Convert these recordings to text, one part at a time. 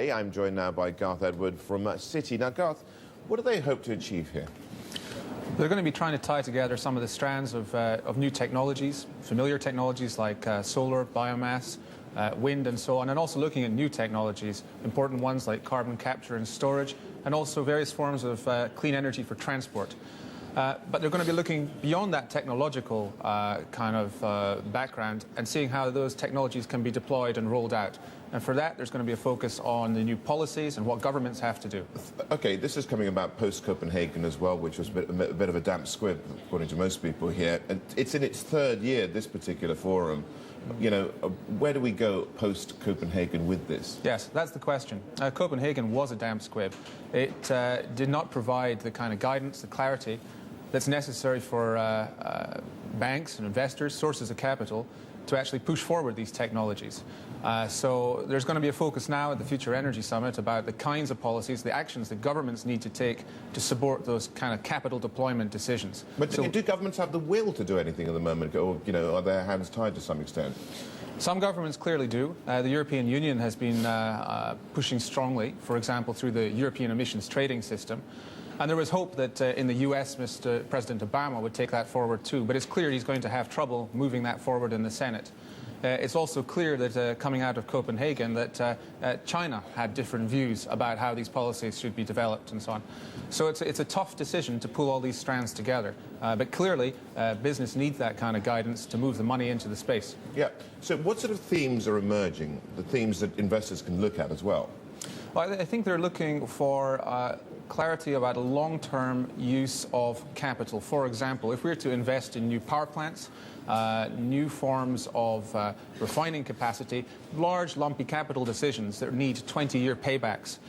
today. I'm joined now by Garth Edward from Citi. Now, Garth, what do they hope to achieve here? They're going to be trying to tie together some of the strands of new technologies, familiar technologies like solar, biomass, wind and so on, and also looking at new technologies, important ones like carbon capture and storage, and also various forms of clean energy for transport. But they're going to be looking beyond that technological background and seeing how those technologies can be deployed and rolled out. And for that, there's going to be a focus on the new policies and what governments have to do. Okay, this is coming about post-Copenhagen as well, which was a bit of a damp squib, according to most people here. And it's in its third year, this particular forum. You know, where do we go post-Copenhagen with this? Yes, that's the question. Copenhagen was a damp squib. It did not provide the kind of guidance, the clarity that's necessary for banks and investors, sources of capital, to actually push forward these technologies. So there's going to be a focus now at the Future Energy Summit about the kinds of policies, the actions that governments need to take to support those kind of capital deployment decisions. But do governments have the will to do anything at the moment, or are their hands tied to some extent? Some governments clearly do. The European Union has been pushing strongly, for example, through the European emissions trading system. And there was hope that in the US, President Obama would take that forward too. But it's clear he's going to have trouble moving that forward in the Senate. It's also clear that coming out of Copenhagen that China had different views about how these policies should be developed and so on. So it's a tough decision to pull all these strands together. But clearly, business needs that kind of guidance to move the money into the space. Yeah. So what sort of themes are emerging, the themes that investors can look at as well? Well, I think they're looking for clarity about a long-term use of capital. For example, if we were to invest in new power plants, new forms of refining capacity, large lumpy capital decisions that need 20-year paybacks.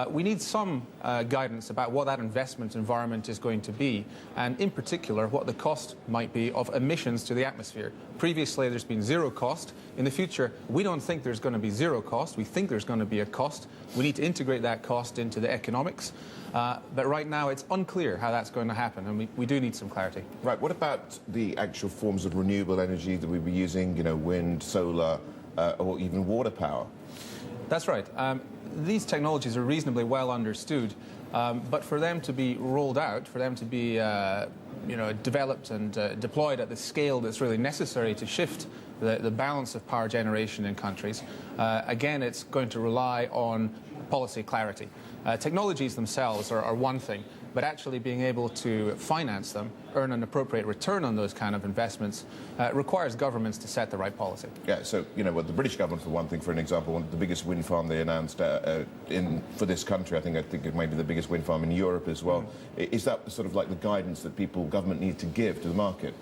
We need some guidance about what that investment environment is going to be, and in particular what the cost might be of emissions to the atmosphere. Previously there's been zero cost. In the future we don't think there's going to be zero cost. We think there's going to be a cost. We need to integrate that cost into the economics. But right now it's unclear how that's going to happen, and we do need some clarity. Right. What about the actual forms of renewable energy that we'll be using, wind, solar, or even water power? That's right. These technologies are reasonably well understood, but for them to be rolled out, for them to be developed and deployed at the scale that's really necessary to shift the balance of power generation in countries, again, it's going to rely on policy clarity. Technologies themselves are one thing, but actually being able to finance them, earn an appropriate return on those kind of investments, requires governments to set the right policy. Yeah, so, the British government, for one thing, for an example, the biggest wind farm they announced for this country, I think it might be the biggest wind farm in Europe as well. Is that sort of like the guidance that government need to give to the market?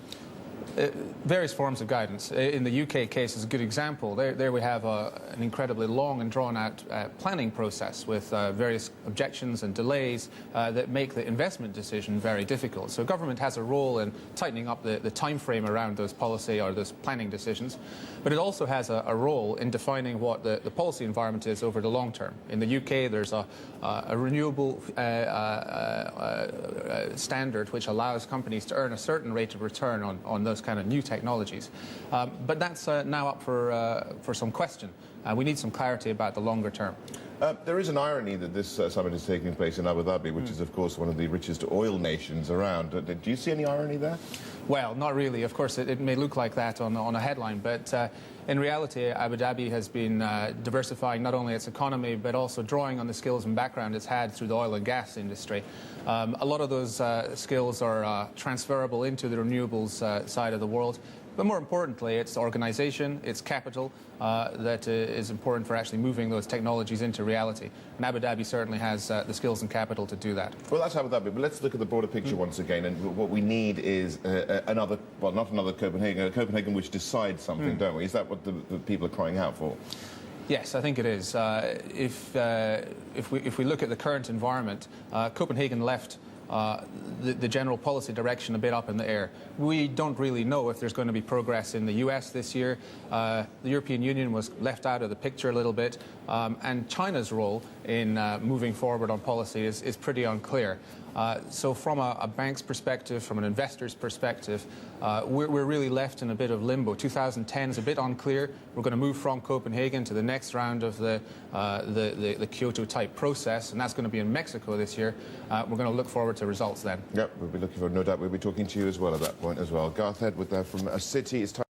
Various forms of guidance. In the UK case is a good example. There we have an incredibly long and drawn-out planning process with various objections and delays that make the investment decision very difficult. So government has a role in tightening up the time frame around those policy or those planning decisions, but it also has a role in defining what the policy environment is over the long term. In the UK there's a renewable standard which allows companies to earn a certain rate of return on those kind of new technologies. But that's now up for some question. We need some clarity about the longer term. There is an irony that this summit is taking place in Abu Dhabi, which is, of course, one of the richest oil nations around. Do you see any irony there? Well, not really. Of course, it may look like that on a headline, but in reality, Abu Dhabi has been diversifying not only its economy, but also drawing on the skills and background it's had through the oil and gas industry. A lot of those skills are transferable into the renewables side of the world. But more importantly, it's organization, it's capital that is important for actually moving those technologies into reality. And Abu Dhabi certainly has the skills and capital to do that. Well, that's Abu Dhabi, but let's look at the broader picture once again. And what we need is not another Copenhagen, a Copenhagen which decides something, don't we? Is that what the people are crying out for? Yes, I think it is. If we look at the current environment, Copenhagen left the general policy direction a bit up in the air. We don't really know if there's going to be progress in the US this year. The European Union was left out of the picture a little bit, and China's role in moving forward on policy is pretty unclear. So from a bank's perspective, from an investor's perspective, we're really left in a bit of limbo. 2010 is a bit unclear. We're going to move from Copenhagen to the next round of the Kyoto-type process, and that's going to be in Mexico this year. We're going to look forward to results then. Yep, we'll be looking forward. No doubt we'll be talking to you as well at that point as well. Garth Edward there from Citi. It's time